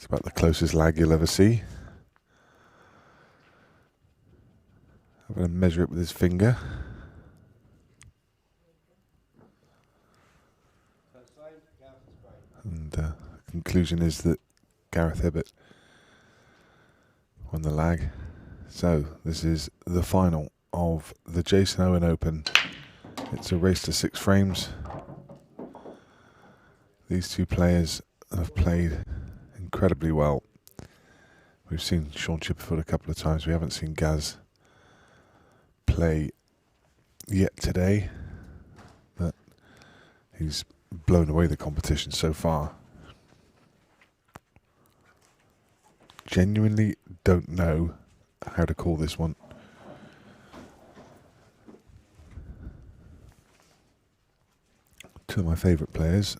about the closest lag you'll ever see. I'm going to measure it with his finger. And the conclusion is that Gareth Hibbott won the lag. So this is the final of the Jason Owen Open. It's a race to 6 frames. These two players have played incredibly well. We've seen Shaun Chipperfield a couple of times. We haven't seen Gaz play yet today, but he's blown away the competition so far. Genuinely don't know how to call this one. Two of my favourite players,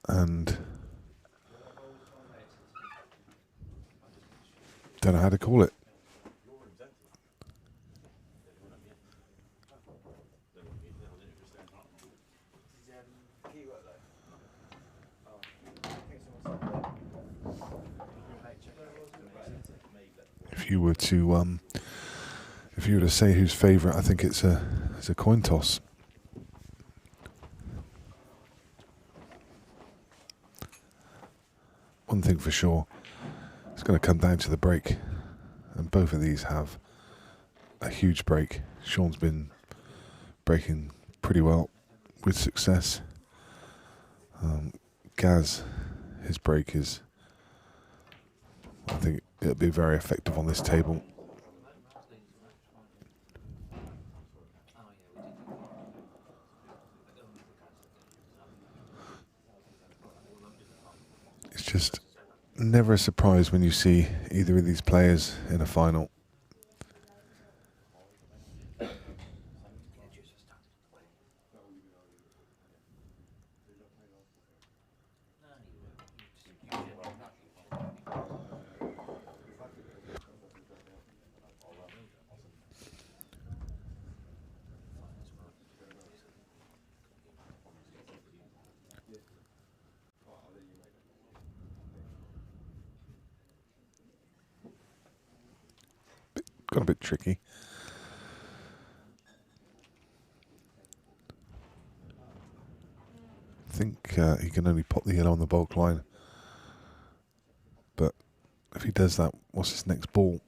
and don't know how to call it. If you were to say who's favourite, I think it's a coin toss. One thing for sure, it's going to come down to the break, and both of these have a huge break. Shaun's been breaking pretty well with success. Gaz, his break is, I think it'll be very effective on this table. It's just never a surprise when you see either of these players in a final. Got a bit tricky. I think he can only pop the yellow on the bulk line. But if he does that, what's his next ball?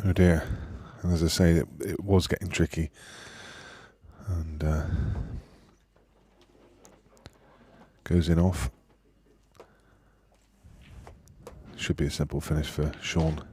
Oh dear. And as I say, it was getting tricky. And goes in off. Should be a simple finish for Shaun.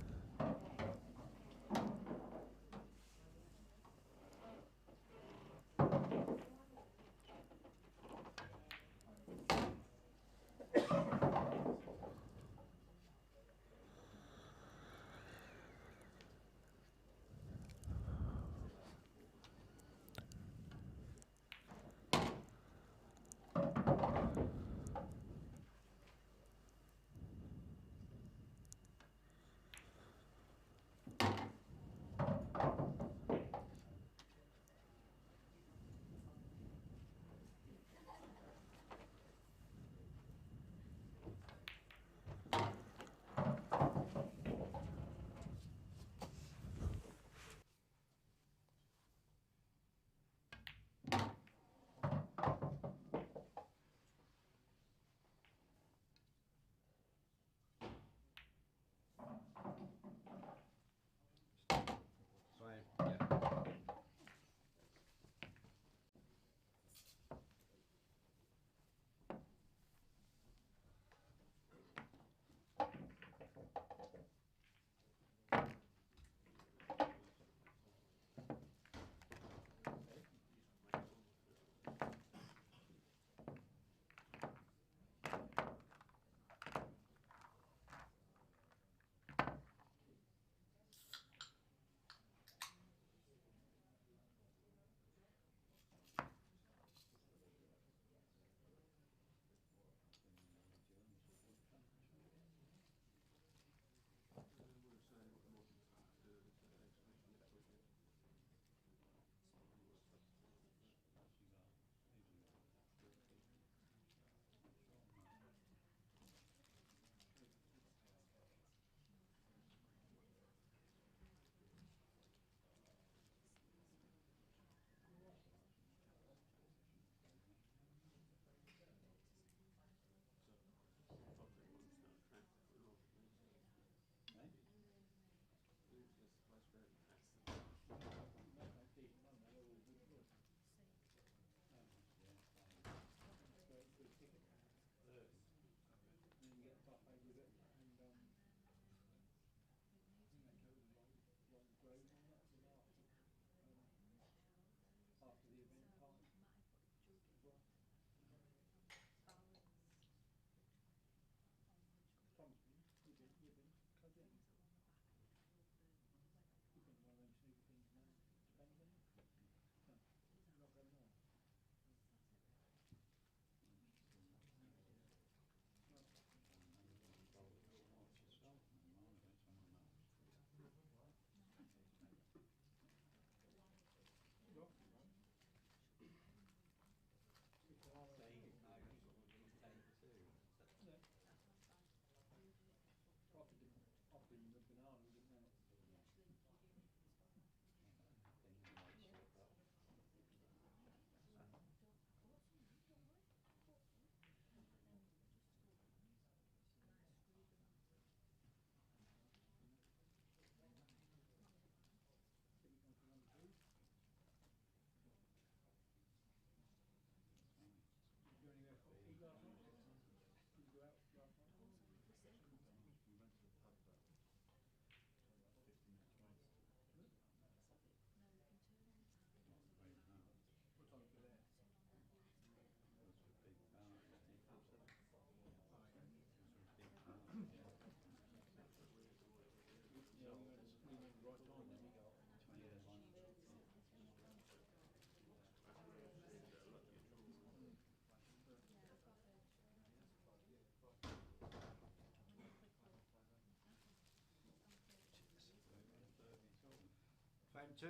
2,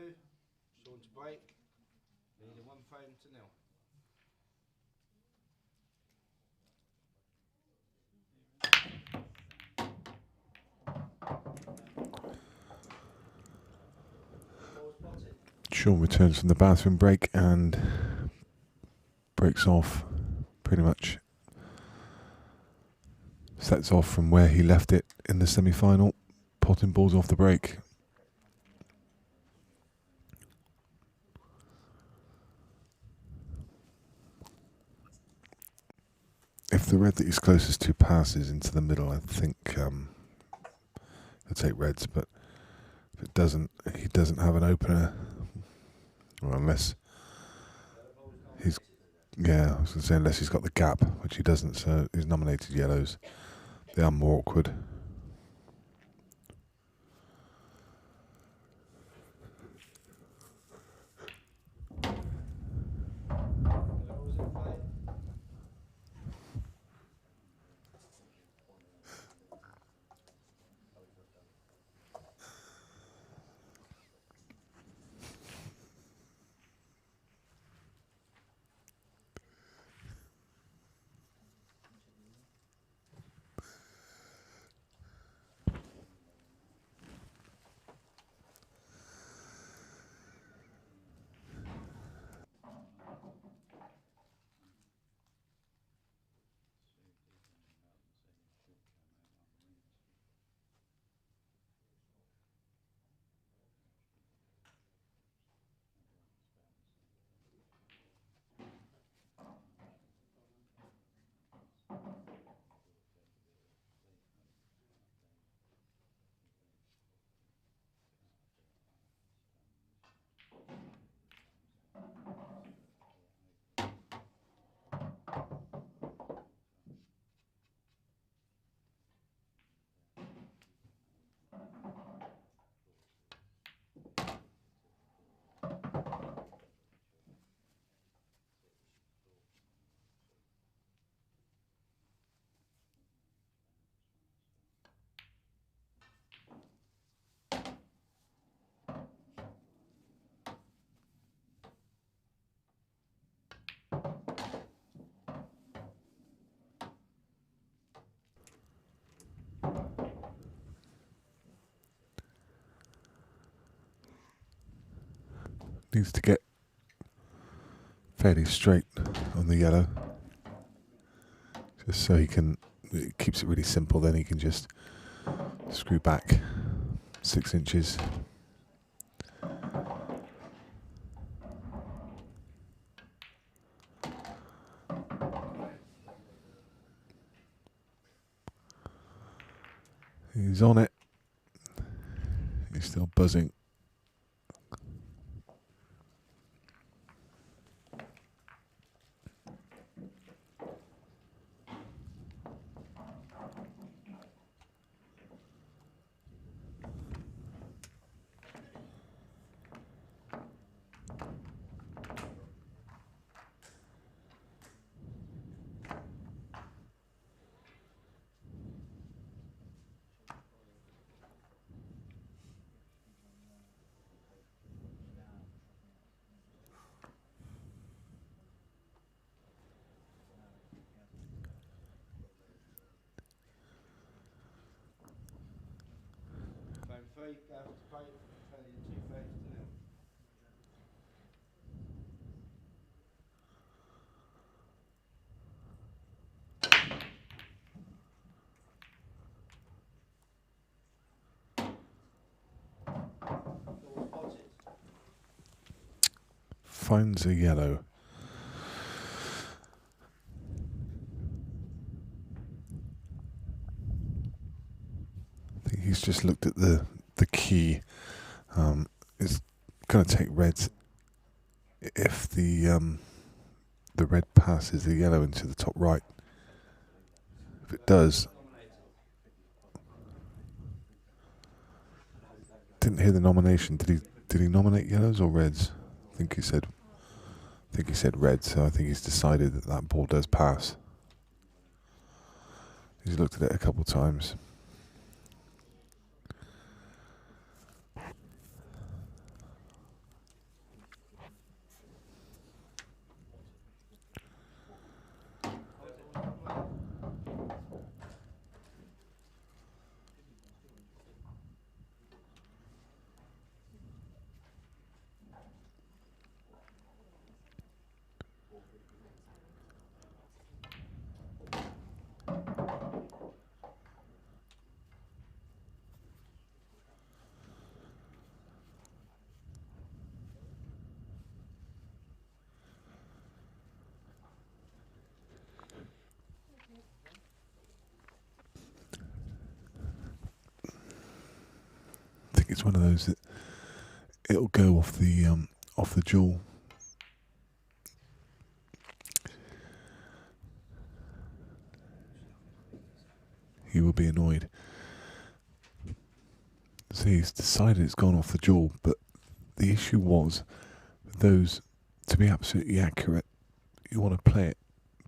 Shaun to break, leading 1 frame to 0. Shaun returns from the bathroom break and breaks off pretty much. Sets off from where he left it in the semi-final, potting balls off the break. If the red that he's closest to passes into the middle, I think he'll take reds, but if it doesn't, he doesn't have an opener. Well, unless he's, yeah, I was going to say unless he's got the gap, which he doesn't, so he's nominated yellows. They are more awkward. Needs to get fairly straight on the yellow, just so he can, it keeps it really simple, then he can just screw back 6 inches. He's on it. He's still buzzing. Frame 3, Gareth to break, leading 2 frames to 0. Finds a yellow. I think he's just looked at the key. It's going to take reds if the red passes the yellow into the top right. If it does, didn't hear the nomination. Did he nominate yellows or reds? I think he said red. So I think he's decided that that ball does pass. He's looked at it a couple of times. it's one of those that it'll go off the jewel. He will be annoyed. So he's decided it's gone off the jewel, but the issue was those, to be absolutely accurate, you want to play it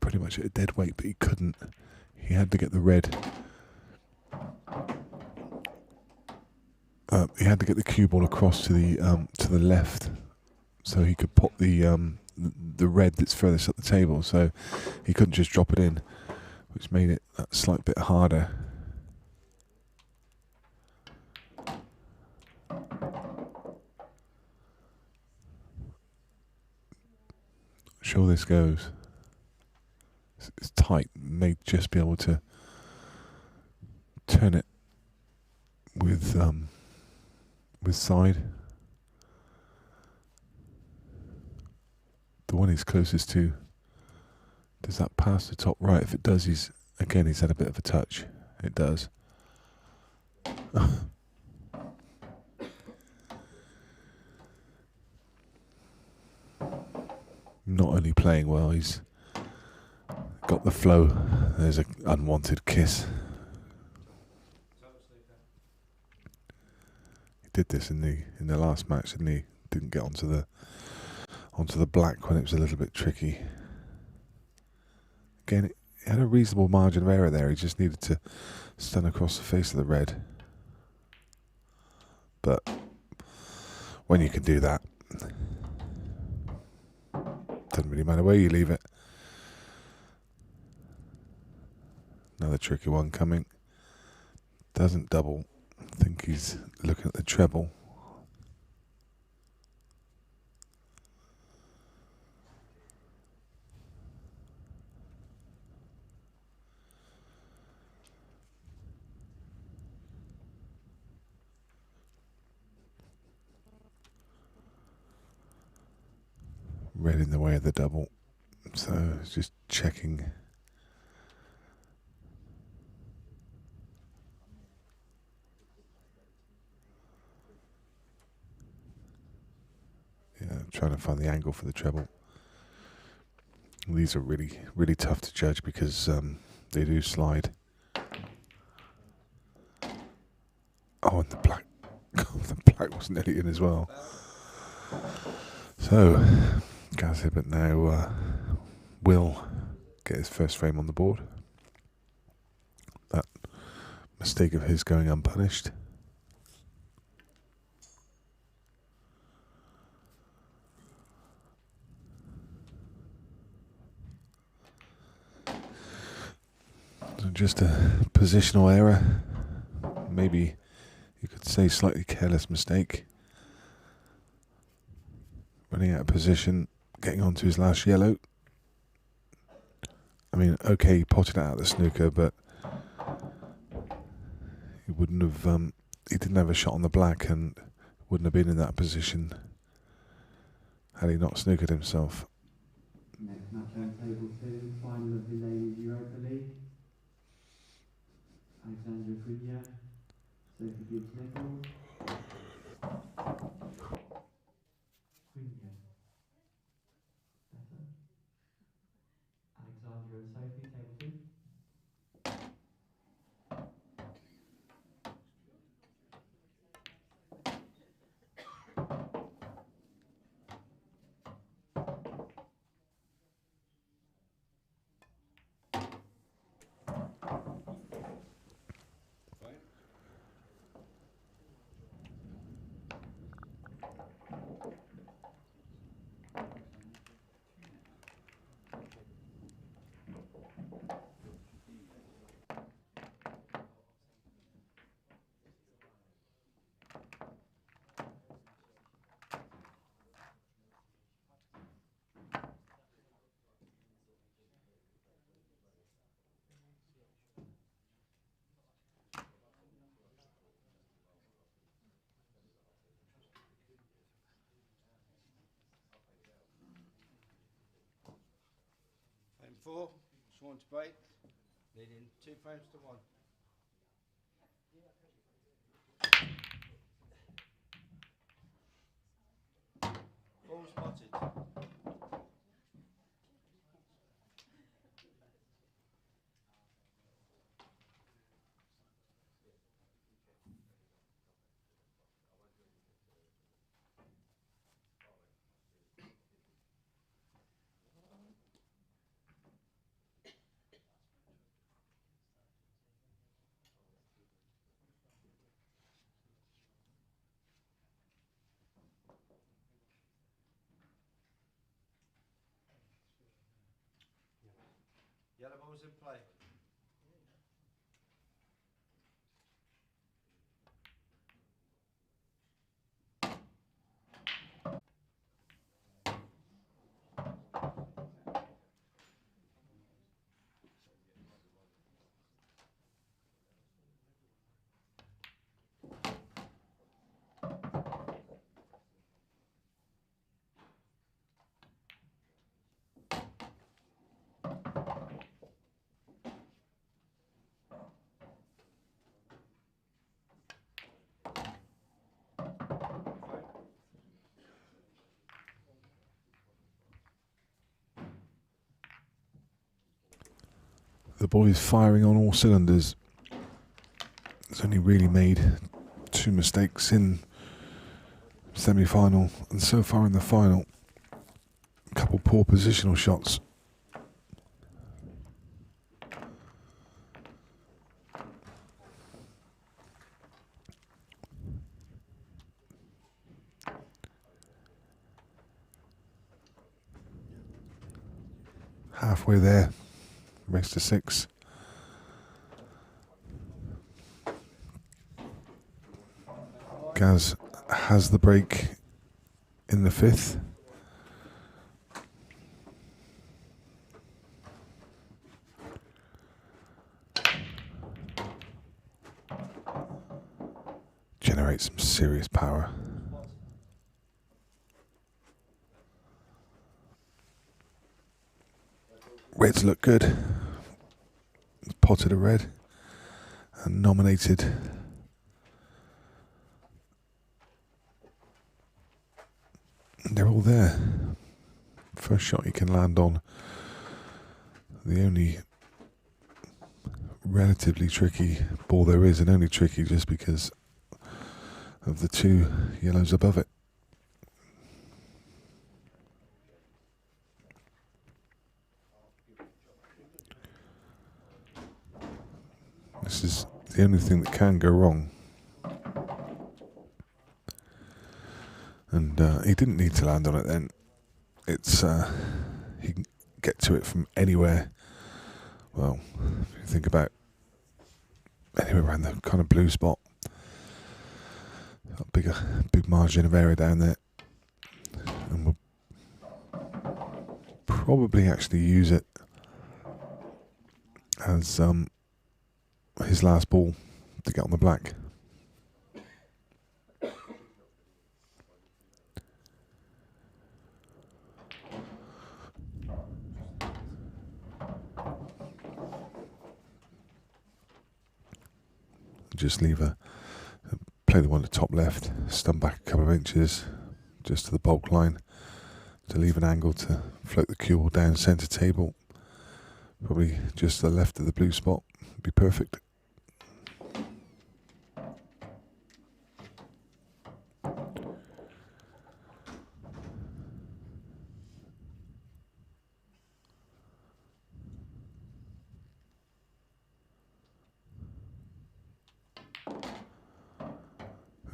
pretty much at a dead weight, but he couldn't. He had to get the red. He had to get the cue ball across to the left, so he could pop the red that's furthest up the table. So he couldn't just drop it in, which made it a slight bit harder. Sure, this goes. It's tight. May just be able to turn it with side. The one he's closest to, does that pass the top right? If it does, he's had a bit of a touch. It does. Not only playing well, he's got the flow. There's an unwanted kiss. He did this in the last match, didn't he? Didn't get onto the black when it was a little bit tricky. Again, it had a reasonable margin of error there. He just needed to stun across the face of the red. But when you can do that, doesn't really matter where you leave it. Another tricky one coming. Doesn't double. I think he's looking at the treble. Red in the way of the double. So it's just checking. Yeah, trying to find the angle for the treble. These are really, really tough to judge because they do slide. Oh, and the black. The black was nearly in as well. So, Gareth Hibbott now will get his first frame on the board. That mistake of his going unpunished. So just a positional error. Maybe you could say slightly careless mistake. Running out of position, getting onto his last yellow. I mean, okay, he potted it out of the snooker, but he wouldn't have. He didn't have a shot on the black, and wouldn't have been in that position had he not snookered himself. Next match on table 2, final of the Ladies Europa League. Alexandra Cunha, Sophie Gibbs-Nichols. Cunha. Better. Alexandra and Sophie, table 2. Frame 4, Shaun Chipperfield, leading 2 frames to 1. ball spotted. Yellow ball's in play. The boys firing on all cylinders. He's only really made 2 mistakes in semi-final, and so far in the final, a couple poor positional shots. Halfway there, race to 6. Gaz has the break in the 5th. Generates some serious power. Reds look good. Potted a red and nominated. They're all there. First shot you can land on. The only relatively tricky ball there is, and only tricky just because of the 2 yellows above it. This is the only thing that can go wrong. And he didn't need to land on it then. It's he can get to it from anywhere. Well, if you think about anywhere around the kind of blue spot, got big margin of area down there, and we'll probably actually use it as his last ball to get on the black. Just play the one at top left, stun back a couple of inches just to the bulk line to leave an angle to float the cue ball down centre table, probably just to the left of the blue spot, would be perfect.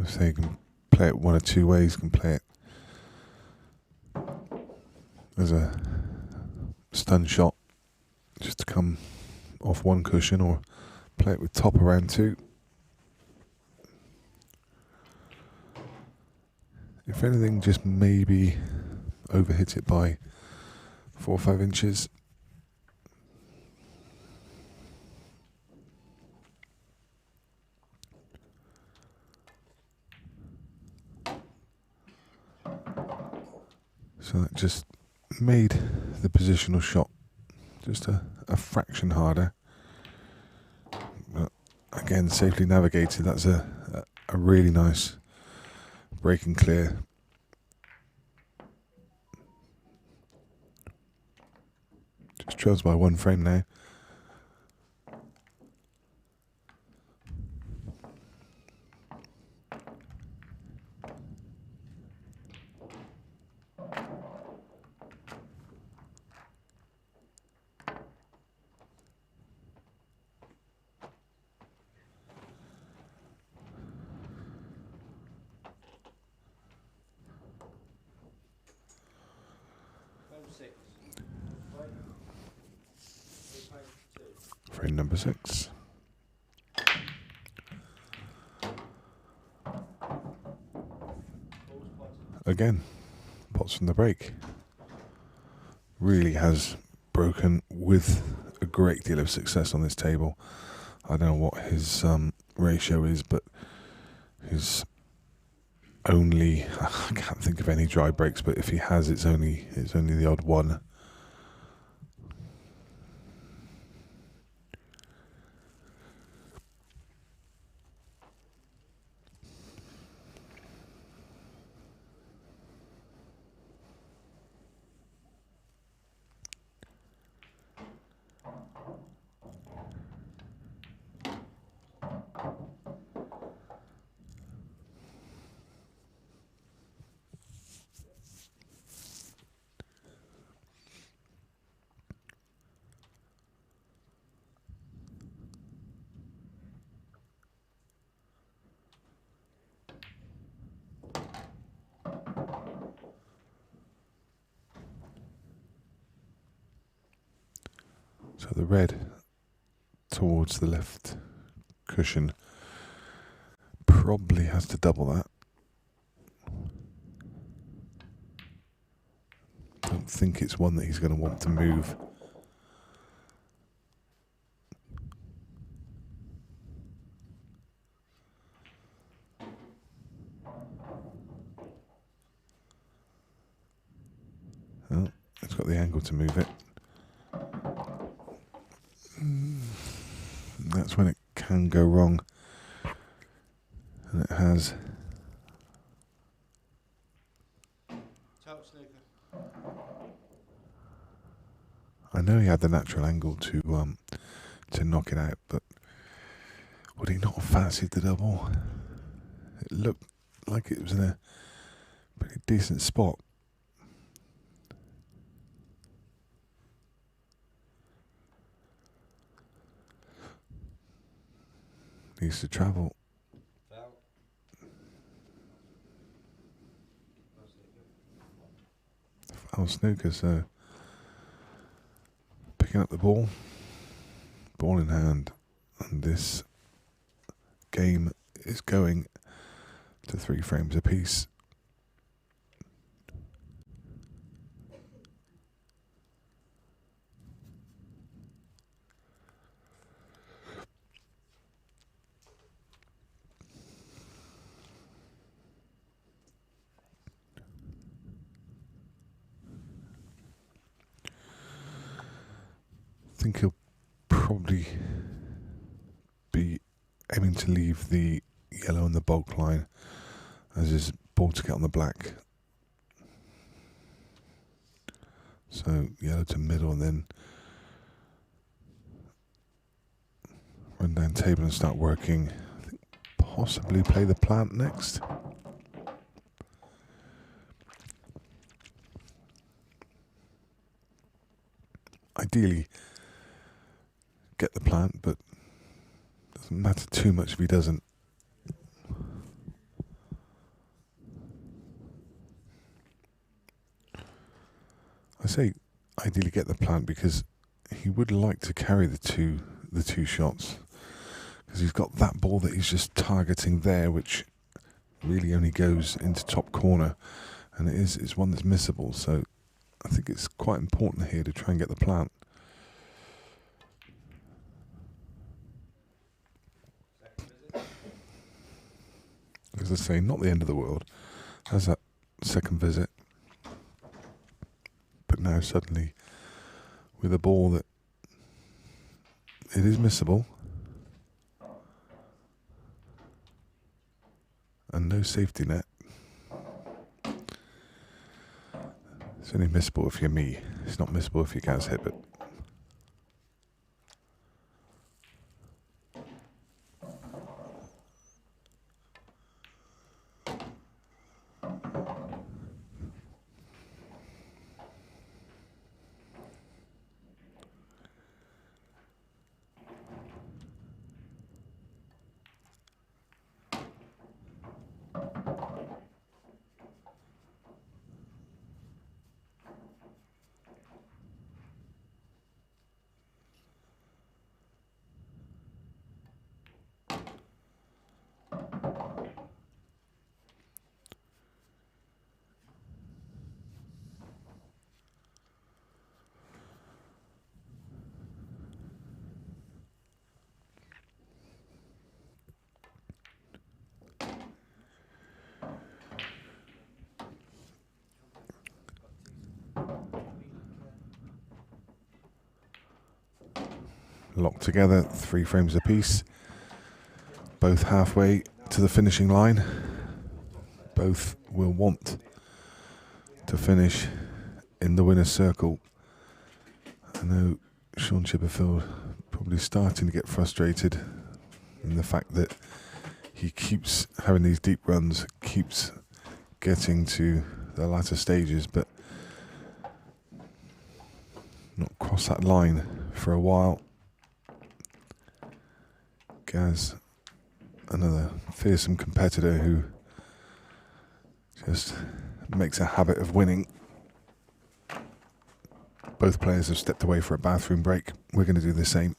So you can play it one or 2 ways. You can play it as a stun shot just to come off one cushion, or play it with top around 2. If anything, just maybe overhit it by 4 or 5 inches. So that just made the positional shot just a fraction harder. But again, safely navigated. That's a really nice break and clear. Just trails by 1 frame now. Frame 6. Right. Frame 2. Frame number 6. Balls potted. Again, pots from the break. Really has broken with a great deal of success on this table. I don't know what his ratio is, but his only, I can't think of any dry breaks, but if he has, it's only the odd one. So the red towards the left cushion probably has to double that. Don't think it's one that he's going to want to move. Oh, it's got the angle to move it. That's when it can go wrong. And it has. Top snooker. I know he had the natural angle to knock it out, but would he not have fancied the double? It looked like it was in a pretty decent spot. Needs to travel. Foul. Foul snooker, so picking up the ball in hand, and this game is going to 3 frames apiece. I think he'll probably be aiming to leave the yellow on the bulk line as his ball to get on the black. So yellow to middle and then run down table and start working. I think possibly play the plant next. Ideally get the plant, but doesn't matter too much if he doesn't. I say ideally get the plant because he would like to carry the two shots, because he's got that ball that he's just targeting there, which really only goes into top corner, and it's one that's missable. So I think it's quite important here to try and get the plant. As I say, not the end of the world. Has that second visit. But now suddenly, with a ball that it is missable, and no safety net. It's only missable if you're me. It's not missable if you're Gareth Hibbott. locked together, 3 frames apiece. Both halfway to the finishing line. Both will want to finish in the winner's circle. I know Shaun Chipperfield probably starting to get frustrated in the fact that he keeps having these deep runs, keeps getting to the latter stages, but not cross that line for a while. Gaz, another fearsome competitor who just makes a habit of winning. Both players have stepped away for a bathroom break. We're going to do the same.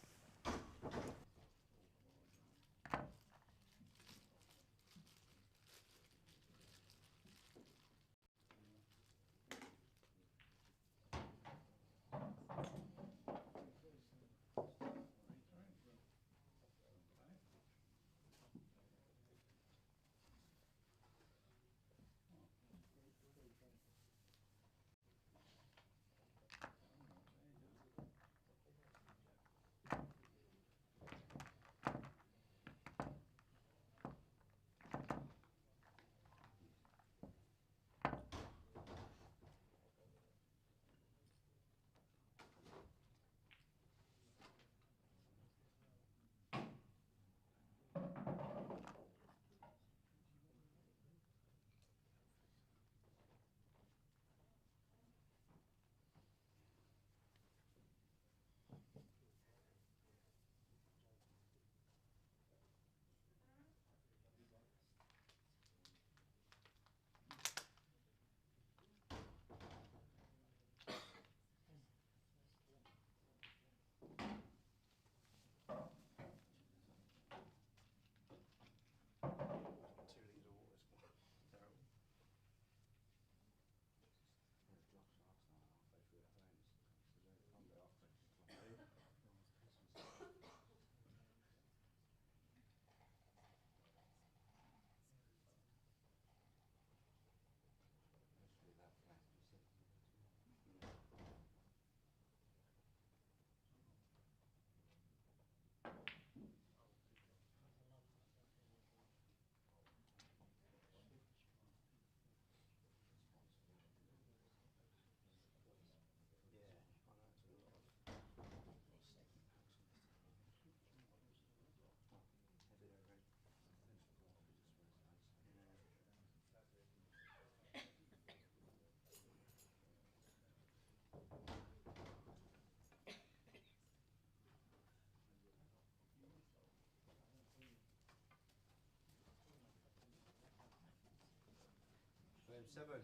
Frame 7.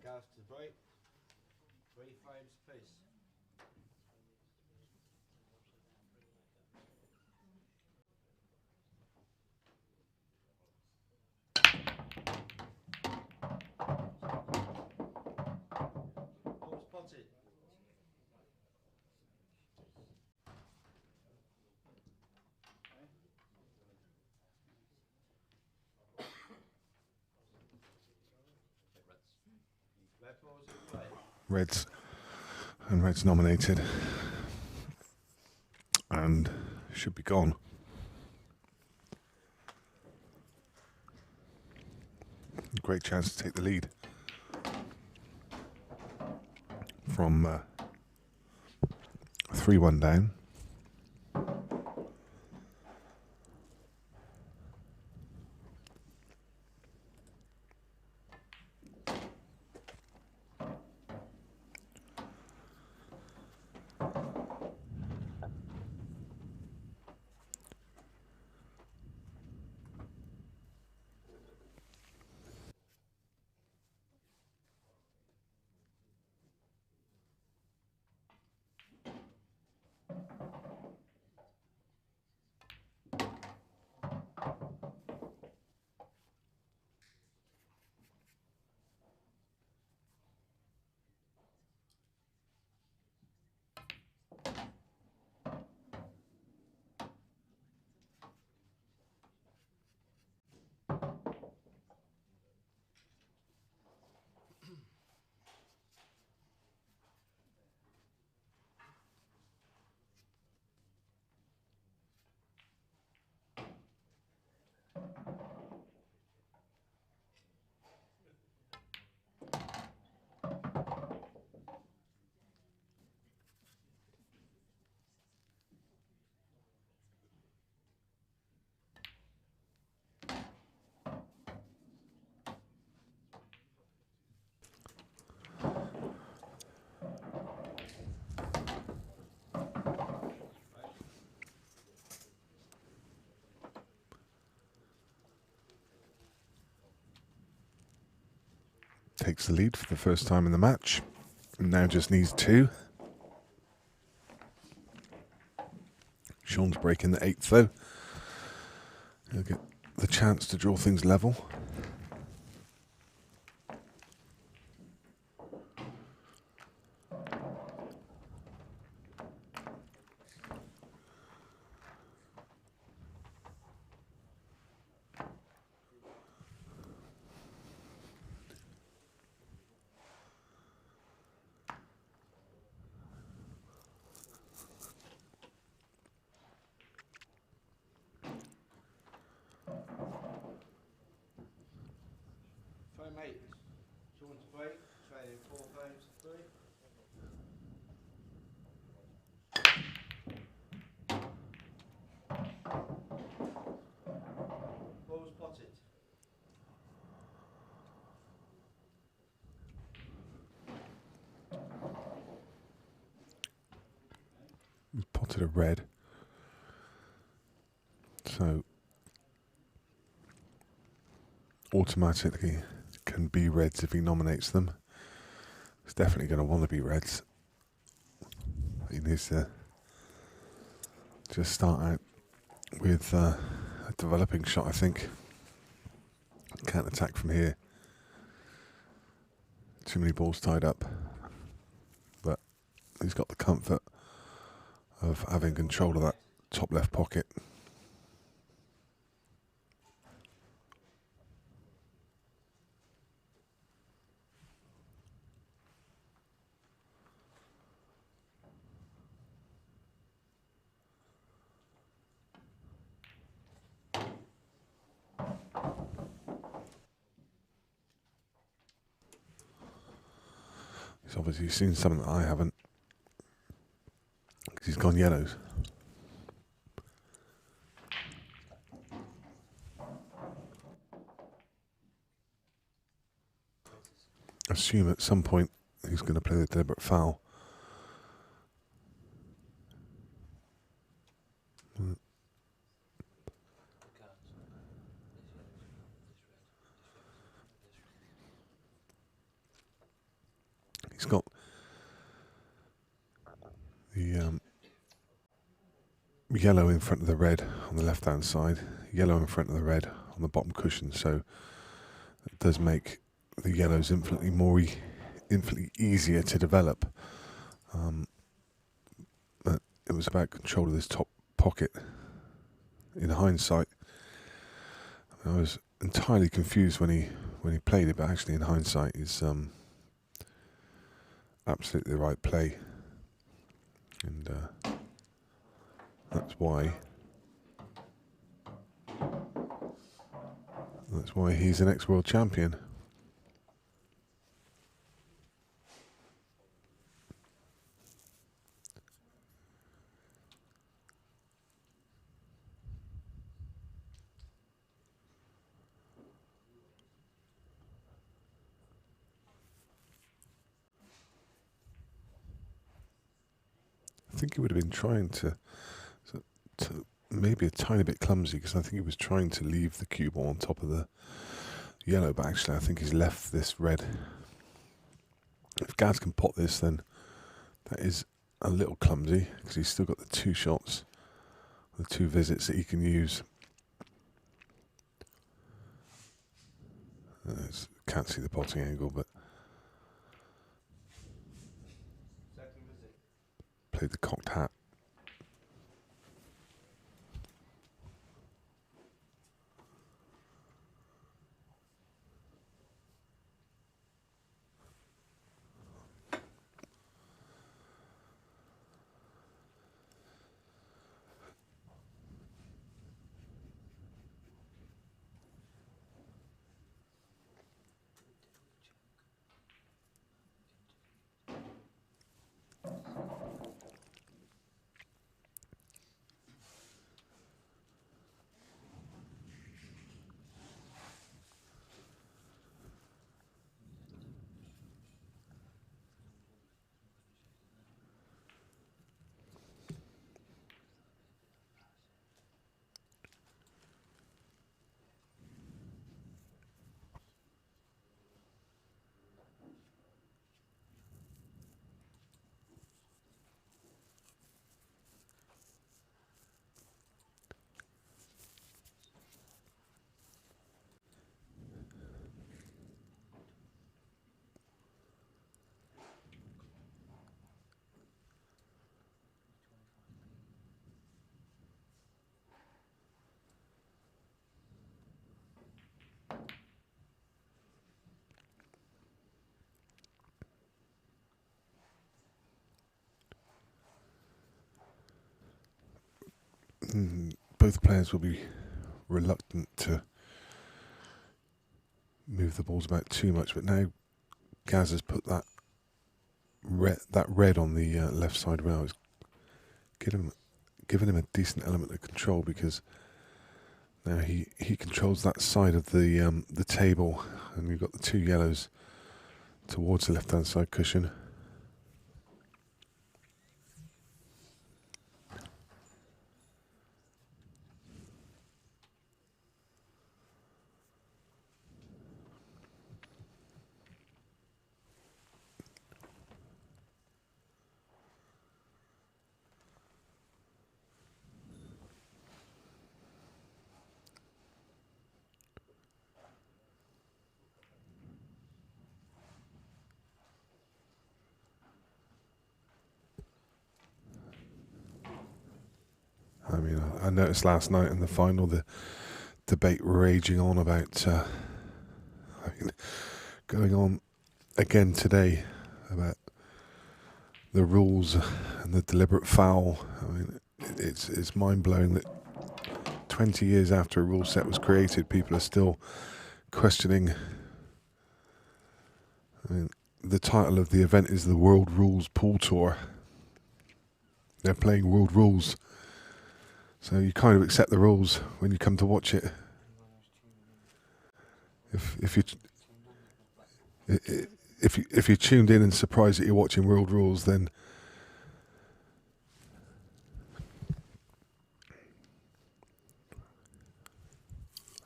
Gareth to break. 3 frames apiece. All spotted. Red balls in play. Reds and Reds nominated and should be gone. Great chance to take the lead from 3-1 down. takes the lead for the first time in the match. And now just needs 2. Shaun's breaking the 8th though. He'll get the chance to draw things level. Frame 8. Shaun to break, trailing 4 frames to 3. Ball's potted. He's potted a red. So automatically can be reds if he nominates them. He's definitely going to want to be reds. He needs to just start out with a developing shot, I think. Can't attack from here. Too many balls tied up. But he's got the comfort of having control of that top left pocket. He's obviously seen something that I haven't, because he's gone yellows. Assume at some point he's going to play the deliberate foul. He's got the yellow in front of the red on the left hand side, yellow in front of the red on the bottom cushion, so it does make the yellows infinitely easier to develop. But it was about control of this top pocket. In hindsight, I was entirely confused when he played it, but actually in hindsight is absolutely the right play, and that's why he's an ex-world champion. I think he would have been trying to maybe a tiny bit clumsy, because I think he was trying to leave the cue ball on top of the yellow, but actually I think he's left this red. If Gaz can pot this, then that is a little clumsy, because he's still got the 2 shots, the 2 visits that he can use. Can't see the potting angle, but Second visit. played the cocked hat. both players will be reluctant to move the balls about too much, but now Gaz has put that red on the left side rail. It's given him a decent element of control, because now he controls that side of the table, and we've got the two yellows towards the left hand side cushion. I mean, I noticed last night in the final the debate raging on about, going on again today about the rules and the deliberate foul. I mean, it's mind blowing that 20 years after a rule set was created, people are still questioning. I mean, the title of the event is the World Rules Pool Tour. They're playing world rules, so you kind of accept the rules when you come to watch it. If you're tuned in and surprised that you're watching world rules, then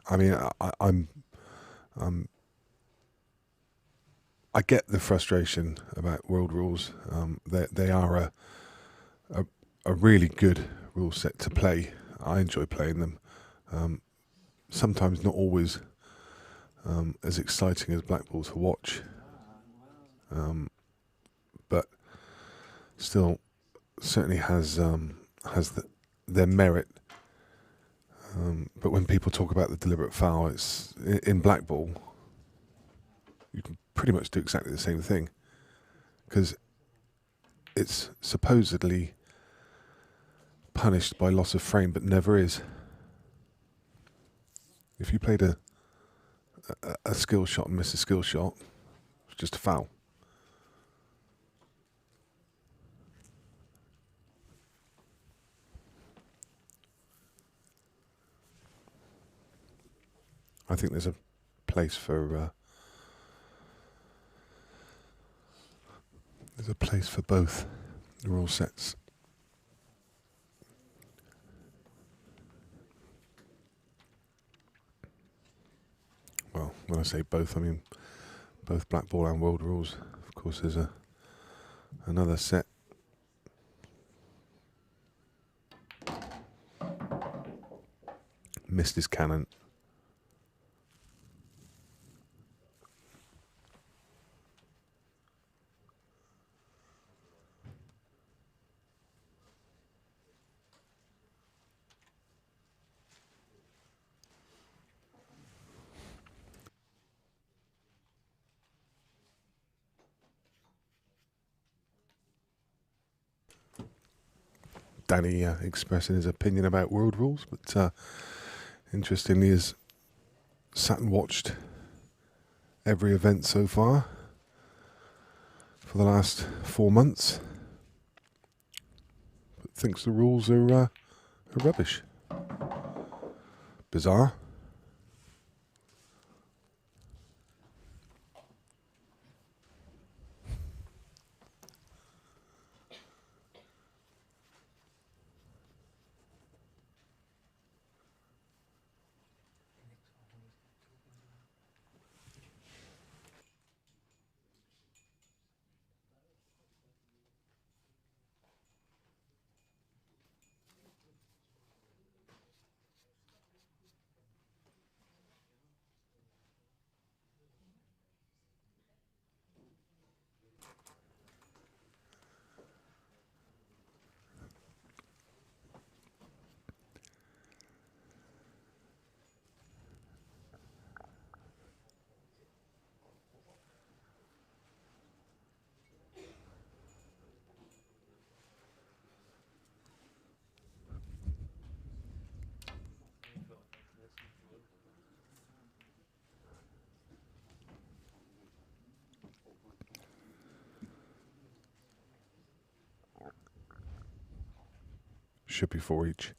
I mean, I get the frustration about world rules. They are a really good rule set to play. I enjoy playing them. Sometimes not always as exciting as black ball to watch, but still certainly has their merit. But when people talk about the deliberate foul, it's in black ball. You can pretty much do exactly the same thing, because it's supposedly punished by loss of frame, but never is. If you played a skill shot and missed a skill shot, it's just a foul. I think there's a place for both rule sets. Well, when I say both, I mean both black ball and world rules. Of course, there's another set. Missed his cannon. Danny expressing his opinion about world rules, but interestingly, has sat and watched every event so far for the last 4 months, but thinks the rules are rubbish. Bizarre. Should be 4 each.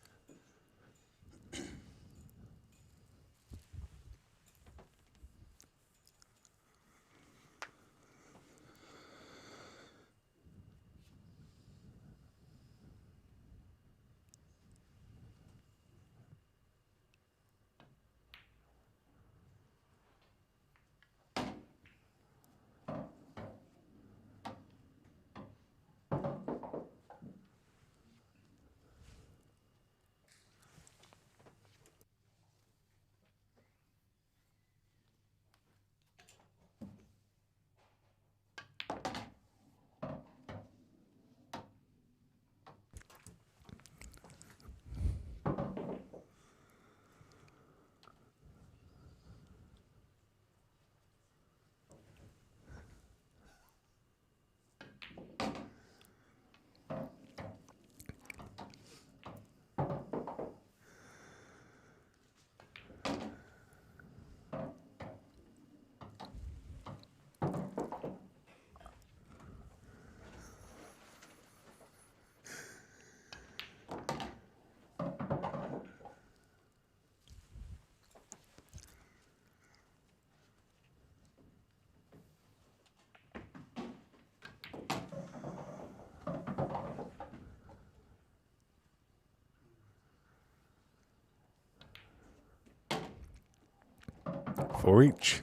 For each.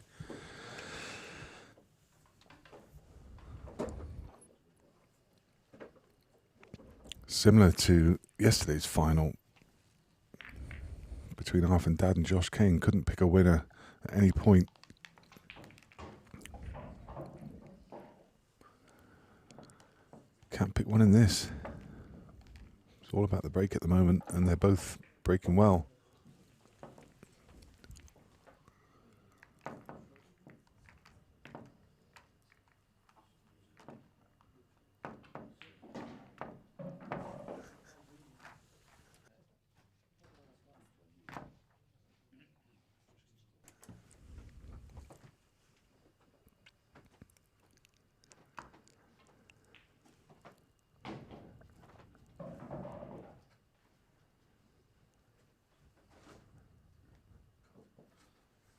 Similar to yesterday's final between Half and Dad and Josh Kane, couldn't pick a winner at any point. Can't pick one in this. It's all about the break at the moment, and they're both breaking well.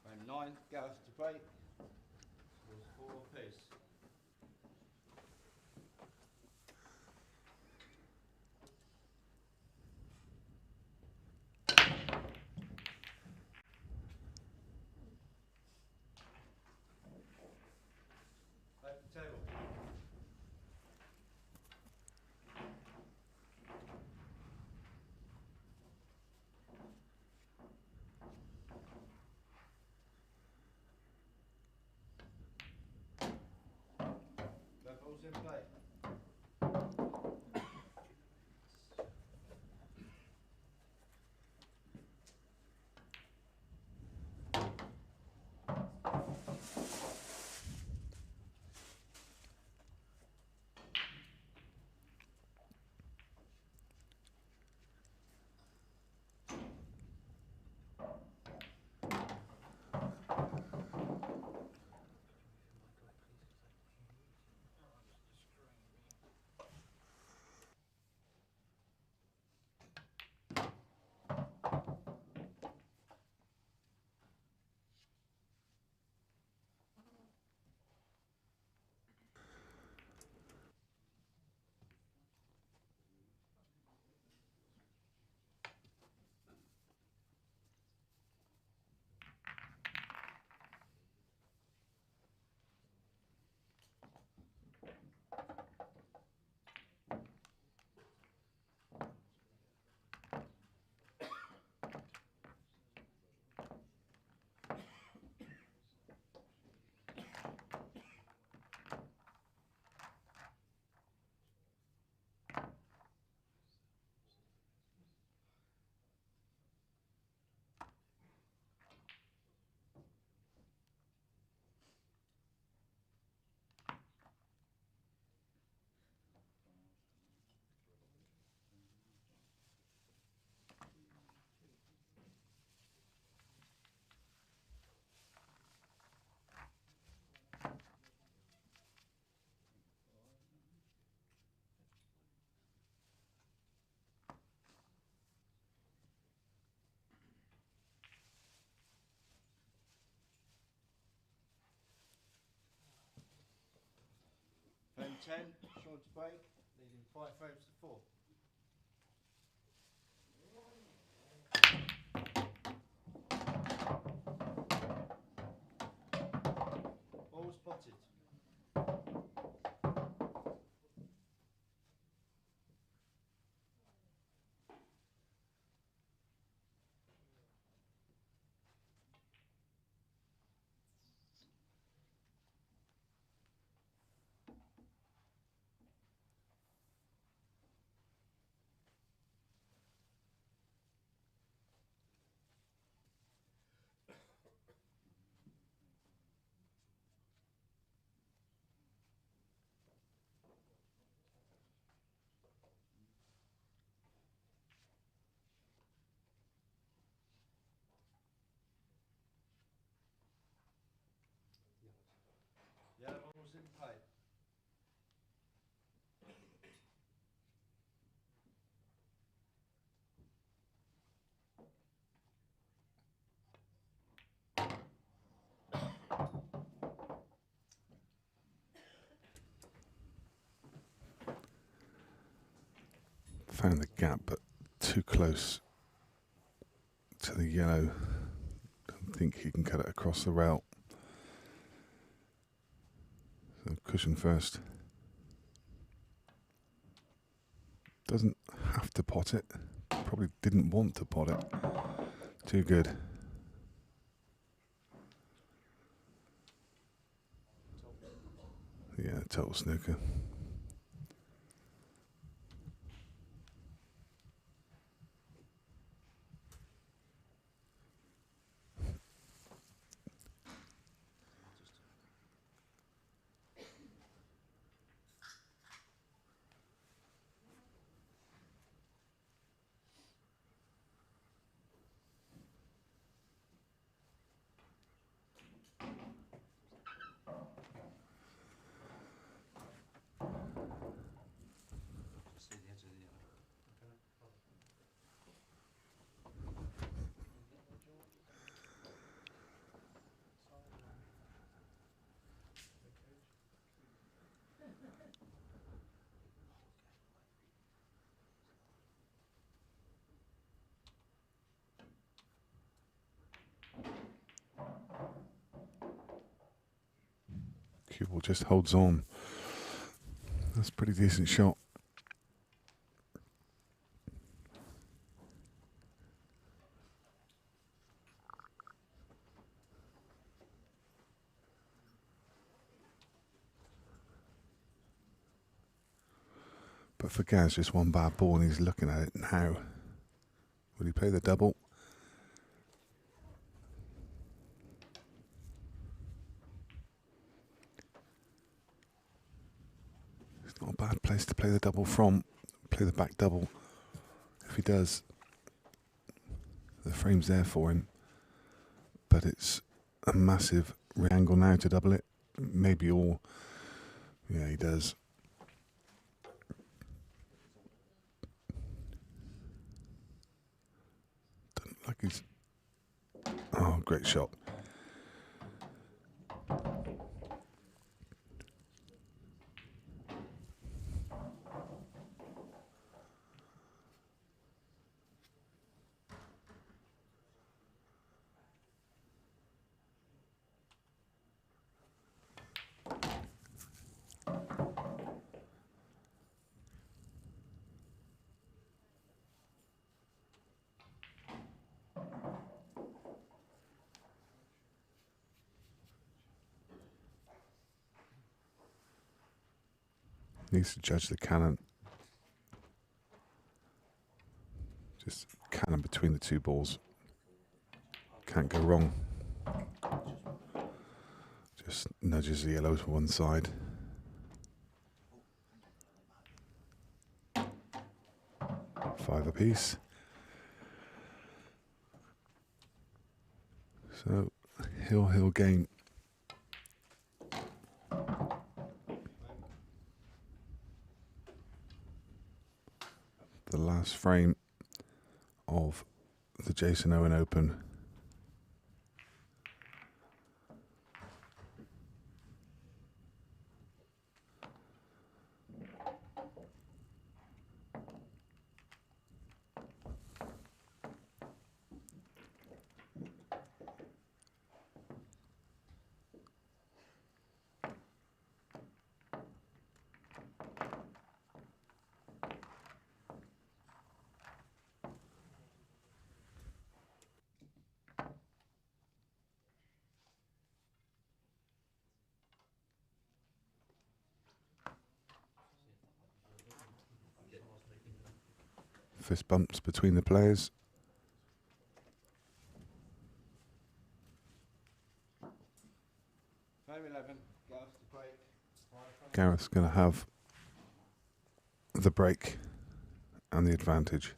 Frame 9, Gareth to break. Scores 4 apiece. Back to table. Levels in play. 10, Shaun to break, leading 5 frames to 4. All spotted. Yellow ball's in play. Found the gap, but too close to the yellow. Don't think he can cut it across the rail. So cushion first. Doesn't have to pot it. Probably didn't want to pot it. Too good. Yeah, total snooker. Just see the edge of the yellow. Cue ball just holds on. That's a pretty decent shot. But for Gaz, just one bad ball and he's looking at it now. Will he play the double? It's not a bad place to play the double from. Play the back double. If he does, the frame's there for him. But it's a massive re-angle now to double it. Maybe all. Yeah, he does. Doesn't look like he's. Oh, great shot. Needs to judge the cannon. Just cannon between the two balls. Can't go wrong. Just nudges the yellow to one side. Five apiece. So, hill game. The last frame of the Jason Owen Open. fist bumps between the players. Frame 11, Gareth to break. Gareth's going to have the break and the advantage.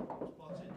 Spotted.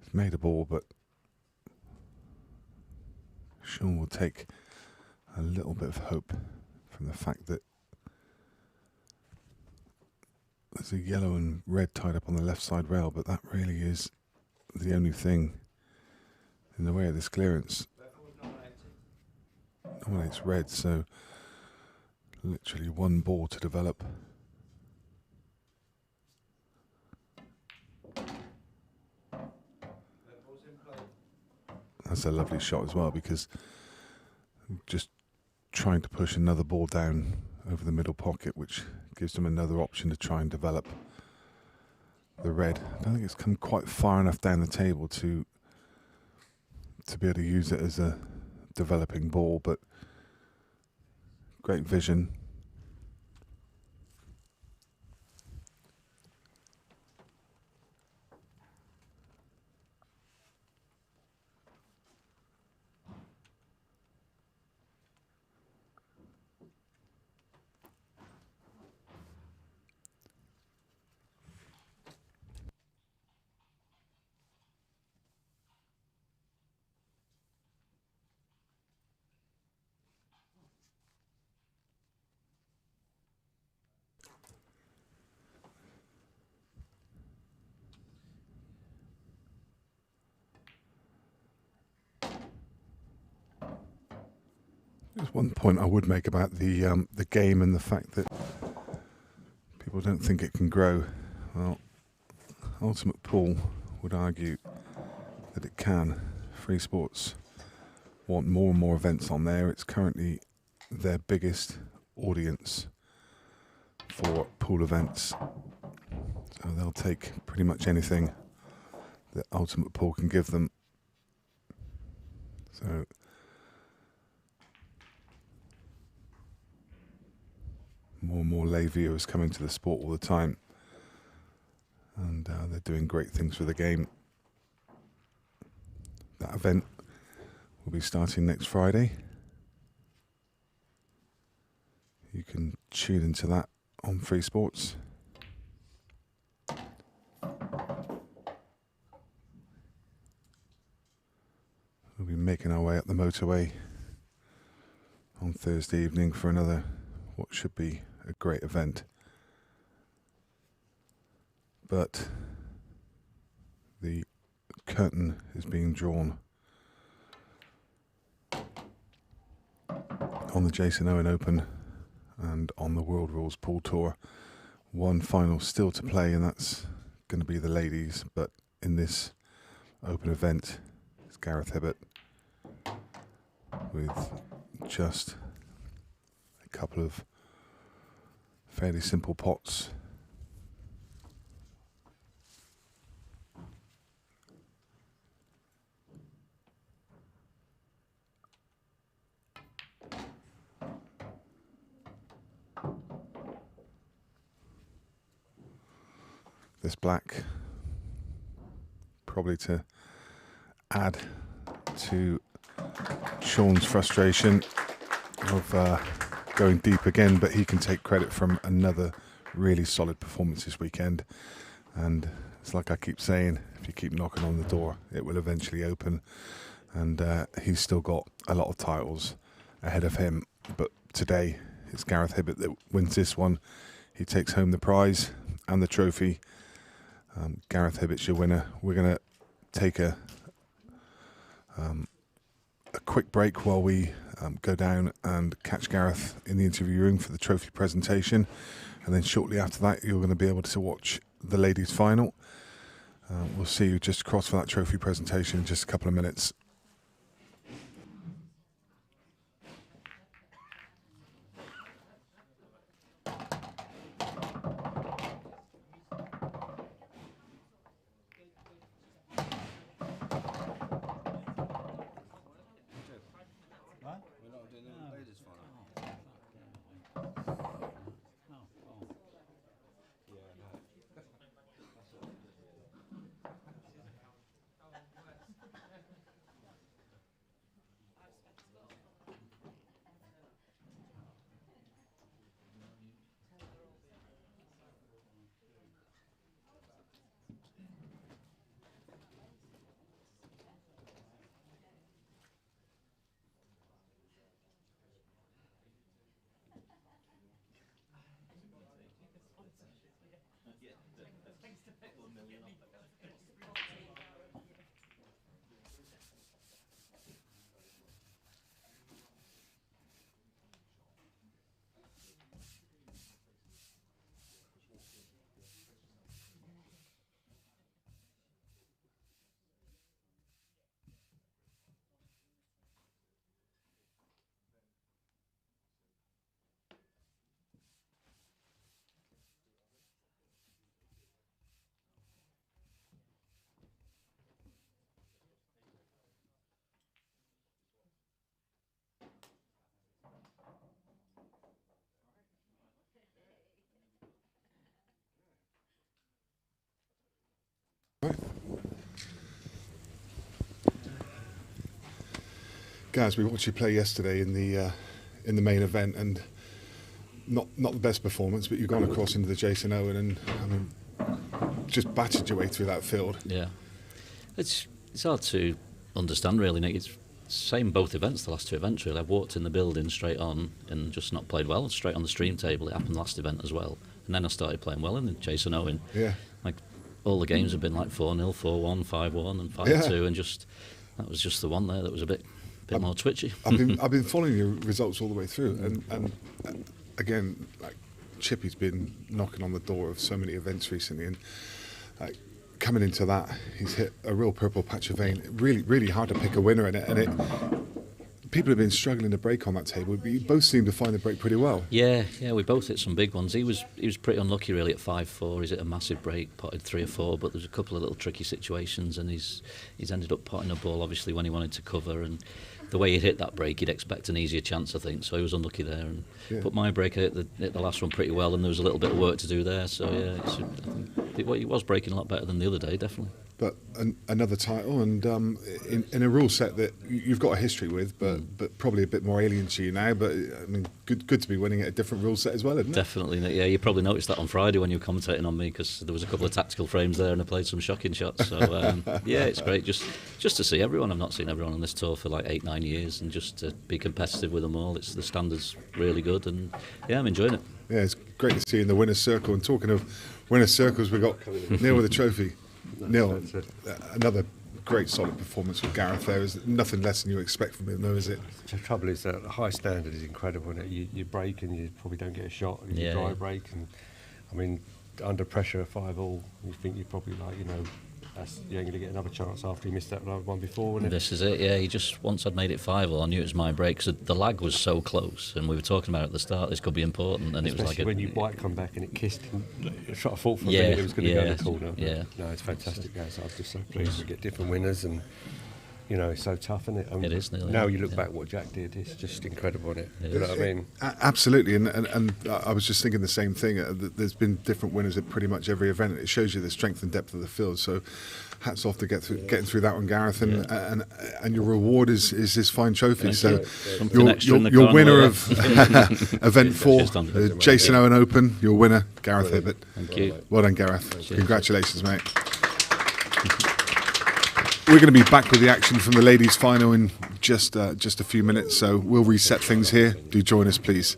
He's made a ball, but Shaun will take a little bit of hope from the fact that there's a yellow and red tied up on the left side rail, but that really is the only thing in the way of this clearance. Dominates red, so literally one ball to develop. That's a lovely shot as well, because just trying to push another ball down over the middle pocket, which gives them another option to try and develop the red. I don't think it's come quite far enough down the table to be able to use it as a developing ball, but great vision. There's one point I would make about the game and the fact that people don't think it can grow. Well, Ultimate Pool would argue that it can. Free Sports want more and more events on there. It's currently their biggest audience for pool events. So they'll take pretty much anything that Ultimate Pool can give them. So more and more lay viewers coming to the sport all the time, and they're doing great things for the game. That event will be starting next Friday. You can tune into that on Free Sports. We'll be making our way up the motorway on Thursday evening for another, what should be a great event. But the curtain is being drawn on the Jason Owen Open and on the World Rules Pool Tour. One final still to play, and that's going to be the ladies. But in this open event, it's Gareth Hibbott with just a couple of fairly simple pots. This black, probably to add to Shaun's frustration of going deep again, but he can take credit from another really solid performance this weekend. And it's like I keep saying, if you keep knocking on the door, it will eventually open. And he's still got a lot of titles ahead of him, but today, it's Gareth Hibbott that wins this one. He takes home the prize and the trophy. Gareth Hibbott's your winner. We're going to take a quick break while we go down and catch Gareth in the interview room for the trophy presentation, and then shortly after that you're going to be able to watch the ladies final. We'll see you just across for that trophy presentation in just a couple of minutes. Gaz, we watched you play yesterday in the main event, and not the best performance, but you've gone across into the Jason Owen and just battered your way through that field. Yeah, it's hard to understand really, Nick. It's same both events, the last two events really. I've walked in the building straight on and just not played well, straight on the stream table. It happened last event as well, and then I started playing well in the Jason Owen. Yeah, like all the games have been like 4-0, 4-1, 5-1 and 5-2, and just that was just the one there that was a bit more twitchy. I've been following your results all the way through, and again, like Chippy's been knocking on the door of so many events recently, and like coming into that, he's hit a real purple patch of vein. Really, really hard to pick a winner in it, and people have been struggling to break on that table. But you both seem to find the break pretty well. Yeah, we both hit some big ones. He was pretty unlucky really at 5-4. He's hit a massive break, potted 3 or 4, but there's a couple of little tricky situations, and he's ended up potting a ball obviously when he wanted to cover, and the way he'd hit that break, you'd expect an easier chance, I think. So he was unlucky there. And but my break, I hit the last one pretty well, and there was a little bit of work to do there. So yeah, he was breaking a lot better than the other day, definitely. But another title, and in a rule set that you've got a history with, but probably a bit more alien to you now. But I mean, good to be winning at a different rule set as well, isn't it? Definitely, yeah. You probably noticed that on Friday when you were commentating on me, because there was a couple of tactical frames there, and I played some shocking shots. So yeah, it's great just to see everyone. I've not seen everyone on this tour for like 8-9 years, and just to be competitive with them all. It's the standard's really good, and yeah, I'm enjoying it. Yeah, it's great to see you in the winner's circle. And talking of winner's circles, we got Neil with a trophy. Neil, another great solid performance with Gareth there. Is nothing less than you expect from him, though, is it? The trouble is that the high standard is incredible. Isn't it? You break and you probably don't get a shot, and you dry break, and I mean, under pressure, 5-all, you think you're probably like, you ain't going to get another chance after you missed that one before, wasn't it? This is it, yeah. He just, once I'd made it 5-all, I knew it was my break, because the lag was so close, and we were talking about at the start, this could be important, and especially it was like when you white come back and it kissed, and I thought for a minute it was going to go in the corner. Yeah. No, it's fantastic, guys. I'm just so pleased to get different winners, and it's so tough, isn't it? I mean, it is nearly. Now you look back what Jack did, it's just incredible, isn't it? You know what I mean? Absolutely, and I was just thinking the same thing. There's been different winners at pretty much every event. It shows you the strength and depth of the field. So, hats off to getting through that one, Gareth. And your reward is this fine trophy. So, your winner of event 4, Jason Owen Open. Your winner, Gareth Hibbott. Thank you. Well done, Gareth. Congratulations, mate. We're going to be back with the action from the ladies' final in just a few minutes, so we'll reset things here. Do join us, please.